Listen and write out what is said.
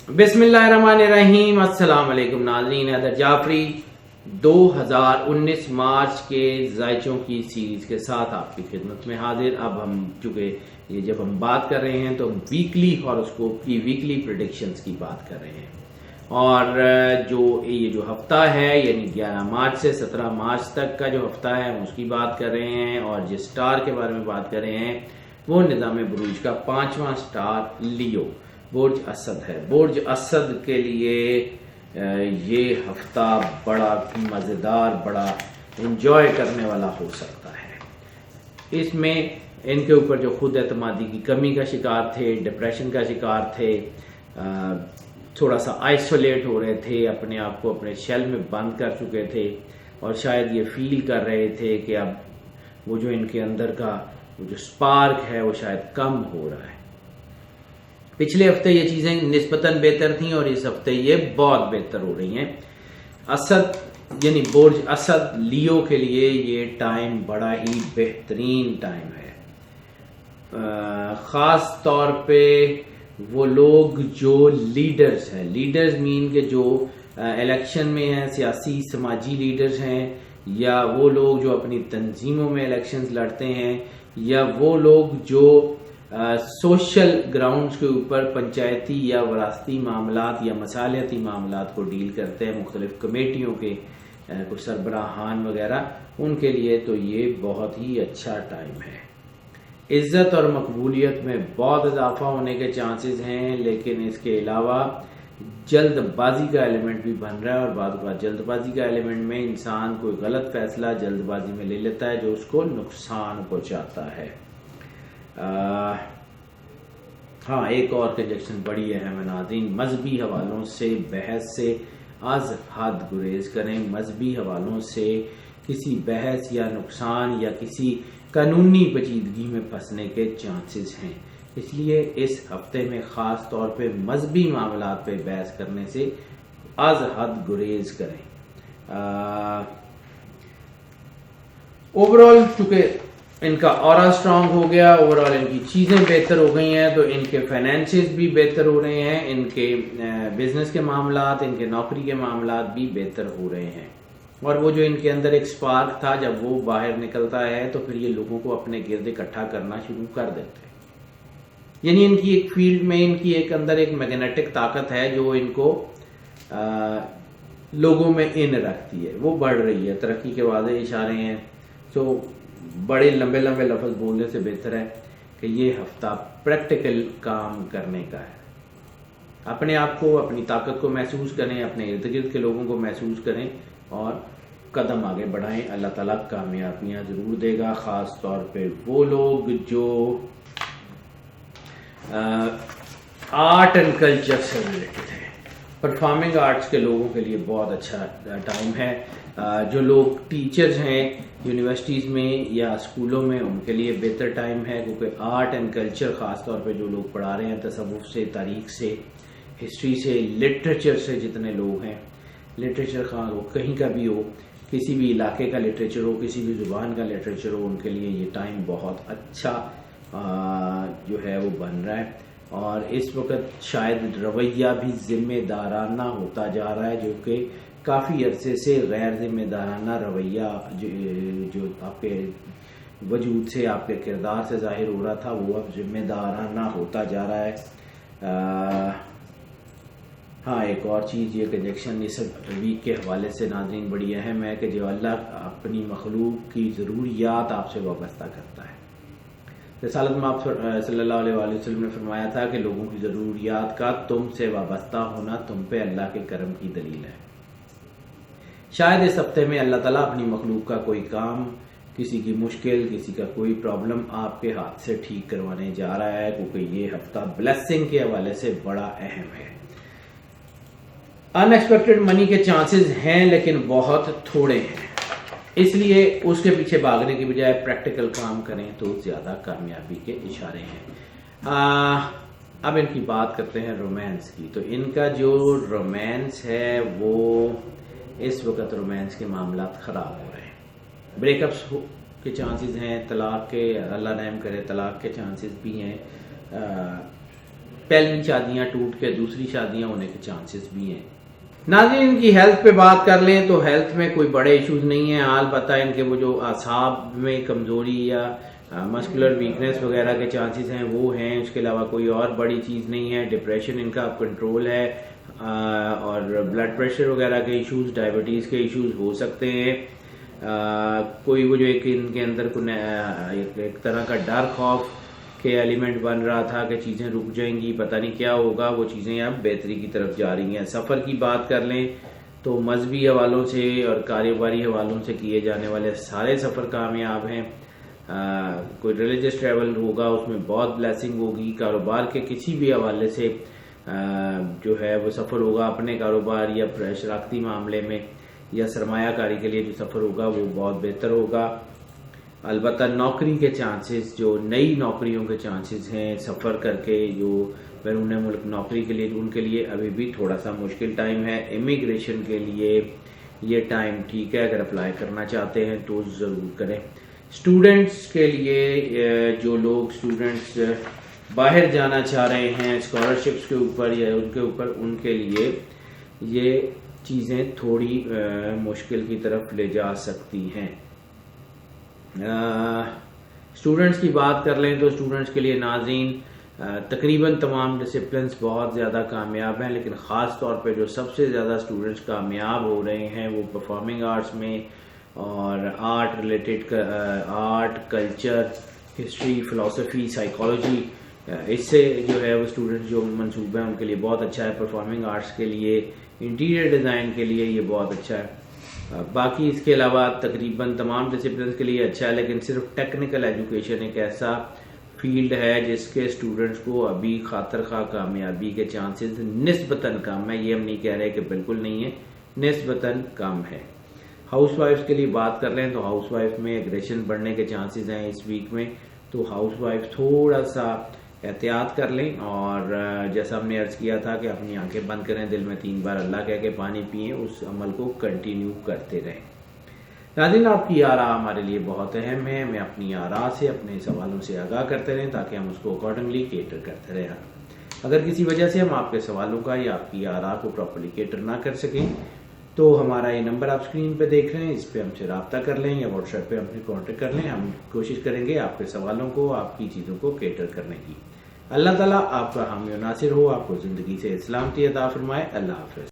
بسم اللہ الرحمن الرحیم۔ السلام علیکم ناظرین، حیدر جعفری 2019 مارچ کے ذائچوں کی سیریز کے ساتھ آپ کی خدمت میں حاضر۔ اب ہم چونکہ یہ جب ہم بات کر رہے ہیں تو ویکلی ہاروسکوپ کی ویکلی پریڈکشنز کی بات کر رہے ہیں، اور یہ جو ہفتہ ہے یعنی 11 مارچ سے 17 مارچ تک کا جو ہفتہ ہے ہم اس کی بات کر رہے ہیں، اور جس سٹار کے بارے میں بات کر رہے ہیں وہ نظام بروج کا 5واں سٹار لیو برج اسد ہے۔ برج اسد کے لیے یہ ہفتہ بڑا مزیدار، بڑا انجوائے کرنے والا ہو سکتا ہے۔ اس میں ان کے اوپر جو خود اعتمادی کی کمی کا شکار تھے، ڈپریشن کا شکار تھے، تھوڑا سا آئسولیٹ ہو رہے تھے، اپنے آپ کو اپنے شیل میں بند کر چکے تھے، اور شاید یہ فیل کر رہے تھے کہ اب وہ جو ان کے اندر کا وہ جو سپارک ہے وہ شاید کم ہو رہا ہے۔ پچھلے ہفتے یہ چیزیں نسبتاً بہتر تھیں، اور اس ہفتے یہ بہت بہتر ہو رہی ہیں۔ اسد یعنی برج اسد لیو کے لیے یہ ٹائم بڑا ہی بہترین ٹائم ہے، خاص طور پہ وہ لوگ جو لیڈرز ہیں، لیڈرز مین کہ جو الیکشن میں ہیں، سیاسی سماجی لیڈرز ہیں، یا وہ لوگ جو اپنی تنظیموں میں الیکشنز لڑتے ہیں، یا وہ لوگ جو سوشل گراؤنڈز کے اوپر پنچایتی یا وراثتی معاملات یا مصالحتی معاملات کو ڈیل کرتے ہیں، مختلف کمیٹیوں کے کچھ سربراہان وغیرہ، ان کے لیے تو یہ بہت ہی اچھا ٹائم ہے۔ عزت اور مقبولیت میں بہت اضافہ ہونے کے چانسز ہیں، لیکن اس کے علاوہ جلد بازی کا ایلیمنٹ بھی بن رہا ہے، اور بعض اوقات جلد بازی کا ایلیمنٹ میں انسان کوئی غلط فیصلہ جلد بازی میں لے لیتا ہے جو اس کو نقصان پہنچاتا ہے۔ ہاں، ایک اور کنجکشن بڑی اہم ہے ناظرین، مذہبی حوالوں سے بحث سے از حد گریز کریں۔ مذہبی حوالوں سے کسی بحث یا نقصان یا کسی قانونی پیچیدگی میں پھنسنے کے چانسز ہیں، اس لیے اس ہفتے میں خاص طور پہ مذہبی معاملات پہ بحث کرنے سے از حد گریز کریں۔ اوورآل چونکہ ان کا اورا سٹرانگ ہو گیا، اوورآل ان کی چیزیں بہتر ہو گئی ہیں، تو ان کے فائنینسز بھی بہتر ہو رہے ہیں، ان کے بزنس کے معاملات، ان کے نوکری کے معاملات بھی بہتر ہو رہے ہیں، اور وہ جو ان کے اندر ایک سپارک تھا جب وہ باہر نکلتا ہے تو پھر یہ لوگوں کو اپنے گرد اکٹھا کرنا شروع کر دیتے ہیں۔ یعنی ان کی ایک فیلڈ میں ان کی ایک اندر ایک میگنیٹک طاقت ہے جو ان کو لوگوں میں ان رکھتی ہے، وہ بڑھ رہی ہے، ترقی کے واضح اشارے ہیں۔ تو بڑے لمبے لمبے لفظ بولنے سے بہتر ہے کہ یہ ہفتہ پریکٹیکل کام کرنے کا ہے۔ اپنے آپ کو، اپنی طاقت کو محسوس کریں، اپنے ارد گرد کے لوگوں کو محسوس کریں، اور قدم آگے بڑھائیں۔ اللہ تعالیٰ کامیابیاں ضرور دے گا، خاص طور پہ وہ لوگ جو آرٹ اینڈ کلچر سے ریلیٹڈ ہیں۔ پرفارمنگ آرٹس کے لوگوں کے لیے بہت اچھا ٹائم ہے۔ جو لوگ ٹیچرز ہیں یونیورسٹیز میں یا اسکولوں میں، ان کے لیے بہتر ٹائم ہے، کیونکہ آرٹ اینڈ کلچر، خاص طور پہ جو لوگ پڑھا رہے ہیں تصوف سے، تاریخ سے، ہسٹری سے، لٹریچر سے، جتنے لوگ ہیں، لٹریچر خواہ وہ کہیں کا بھی ہو، کسی بھی علاقے کا لٹریچر ہو، کسی بھی زبان کا لٹریچر ہو، ان کے لیے یہ ٹائم بہت اچھا جو ہے وہ بن رہا ہے۔ اور اس وقت شاید رویہ بھی ذمہ دارانہ ہوتا جا رہا ہے، جو کہ کافی عرصے سے غیر ذمہ دارانہ رویہ جو آپ کے وجود سے، آپ کے کردار سے ظاہر ہو رہا تھا، وہ اب ذمہ دارانہ ہوتا جا رہا ہے۔ ہاں، ایک اور چیز یہ کنجکشن اس ویک کے حوالے سے ناظرین بڑی اہم ہے کہ جو اللہ اپنی مخلوق کی ضروریات آپ سے وابستہ کرتا ہے۔ رسالت میں آپ صلی اللہ علیہ وآلہ وسلم نے فرمایا تھا کہ لوگوں کی ضروریات کا تم سے وابستہ ہونا تم پہ اللہ کے کرم کی دلیل ہے۔ شاید اس ہفتے میں اللہ تعالیٰ اپنی مخلوق کا کوئی کام، کسی کی مشکل، کسی کا کوئی پرابلم آپ کے ہاتھ سے ٹھیک کروانے جا رہا ہے، کیونکہ یہ ہفتہ بلیسنگ کے حوالے سے بڑا اہم ہے۔ ان ایکسپیکٹڈ منی کے چانسز ہیں، لیکن بہت تھوڑے ہیں، اس لیے اس کے پیچھے بھاگنے کی بجائے پریکٹیکل کام کریں تو زیادہ کامیابی کے اشارے ہیں۔ اب ان کی بات کرتے ہیں رومانس کی۔ تو ان کا جو رومانس ہے وہ اس وقت رومانس کے معاملات خراب ہو رہے ہیں، بریک اپس کے چانسز ہیں، طلاق کے، اللہ رحم کرے، طلاق کے چانسز بھی ہیں، پہلی شادیاں ٹوٹ کے دوسری شادیاں ہونے کے چانسز بھی ہیں. ناظرین ان کی ہیلتھ پہ بات کر لیں تو ہیلتھ میں کوئی بڑے ایشوز نہیں ہیں. البتہ ان کے وہ جو اعصاب میں کمزوری یا مسکولر ویکنس وغیرہ کے چانسز ہیں وہ ہیں. اس کے علاوہ کوئی اور بڑی چیز نہیں ہے. ڈپریشن ان کا کنٹرول ہے اور بلڈ پریشر وغیرہ کے ایشوز, ڈائبٹیز کے ایشوز ہو سکتے ہیں. کوئی وہ جو ایک ان کے اندر ایک طرح کا ڈر خوف کے ایلیمنٹ بن رہا تھا کہ چیزیں رک جائیں گی, پتہ نہیں کیا ہوگا, وہ چیزیں اب بہتری کی طرف جا رہی ہیں. سفر کی بات کر لیں تو مذہبی حوالوں سے اور کاروباری حوالوں سے کیے جانے والے سارے سفر کامیاب ہیں. کوئی ریلیجس ٹریول ہوگا اس میں بہت بلیسنگ ہوگی. کاروبار کے کسی بھی حوالے سے جو ہے وہ سفر ہوگا, اپنے کاروبار یا شراکتی معاملے میں یا سرمایہ کاری کے لیے جو سفر ہوگا وہ بہت بہتر ہوگا. البتہ نوکری کے چانسز, جو نئی نوکریوں کے چانسز ہیں سفر کر کے جو بیرون ملک نوکری کے لیے, ان کے لیے ابھی بھی تھوڑا سا مشکل ٹائم ہے. امیگریشن کے لیے یہ ٹائم ٹھیک ہے, اگر اپلائی کرنا چاہتے ہیں تو ضرور کریں. اسٹوڈنٹس کے لیے جو لوگ اسٹوڈنٹس باہر جانا چاہ رہے ہیں اسکالرشپس کے اوپر یا ان کے اوپر, ان کے لیے یہ چیزیں تھوڑی مشکل کی طرف لے جا سکتی ہیں. اسٹوڈنٹس کی بات کر لیں تو اسٹوڈنٹس کے لیے ناظرین تقریباً تمام ڈسپلنس بہت زیادہ کامیاب ہیں, لیکن خاص طور پہ جو سب سے زیادہ اسٹوڈنٹس کامیاب ہو رہے ہیں وہ پرفارمنگ آرٹس میں اور art related, art, culture, history, فلسفی, سائیکالوجی, اس سے جو ہے وہ اسٹوڈنٹس جو منصوبہ ہیں ان کے لیے بہت اچھا ہے. پرفارمنگ آرٹس کے لیے, انٹیریئر ڈیزائن کے لیے یہ بہت اچھا ہے. باقی اس کے علاوہ تقریباً تمام ڈسپلنس کے لیے اچھا ہے, لیکن صرف ٹیکنیکل ایجوکیشن ایک ایسا فیلڈ ہے جس کے اسٹوڈنٹس کو ابھی خاطر خواہ کامیابی کے چانسز نسبتاً کم ہے. یہ ہم نہیں کہہ رہے کہ بالکل نہیں ہے, نسبتاً کم ہے. ہاؤس وائفس کے لیے بات کر لیں تو ہاؤس وائف میں ایگریشن بڑھنے کے چانسز ہیں اس ویک میں, تو ہاؤس وائف تھوڑا سا احتیاط کر لیں. اور جیسا ہم نے عرض کیا تھا کہ اپنی آنکھیں بند کریں, دل میں 3 بار اللہ کہہ کے پانی پئیں, اس عمل کو کنٹینیو کرتے رہیں. ناظرین آپ کی آراء ہمارے لیے بہت اہم ہے. ہمیں اپنی آراء سے, اپنے سوالوں سے آگاہ کرتے رہیں تاکہ ہم اس کو اکارڈنگلی کیٹر کرتے رہیں. اگر کسی وجہ سے ہم آپ کے سوالوں کا یا آپ کی آراء کو پراپرلی کیٹر نہ کر سکیں تو ہمارا یہ نمبر آپ اسکرین پہ دیکھ رہے ہیں, اس پہ ہم سے رابطہ کر لیں یا واٹس ایپ پہ ہم سے کانٹیکٹ کر لیں. ہم کوشش کریں گے آپ کے سوالوں کو, آپ کی چیزوں کو کیٹر کرنے کی. اللہ تعالیٰ آپ کا حامی و ناصر ہو, آپ کو زندگی سے سلامتی عطا فرمائے. اللہ حافظ.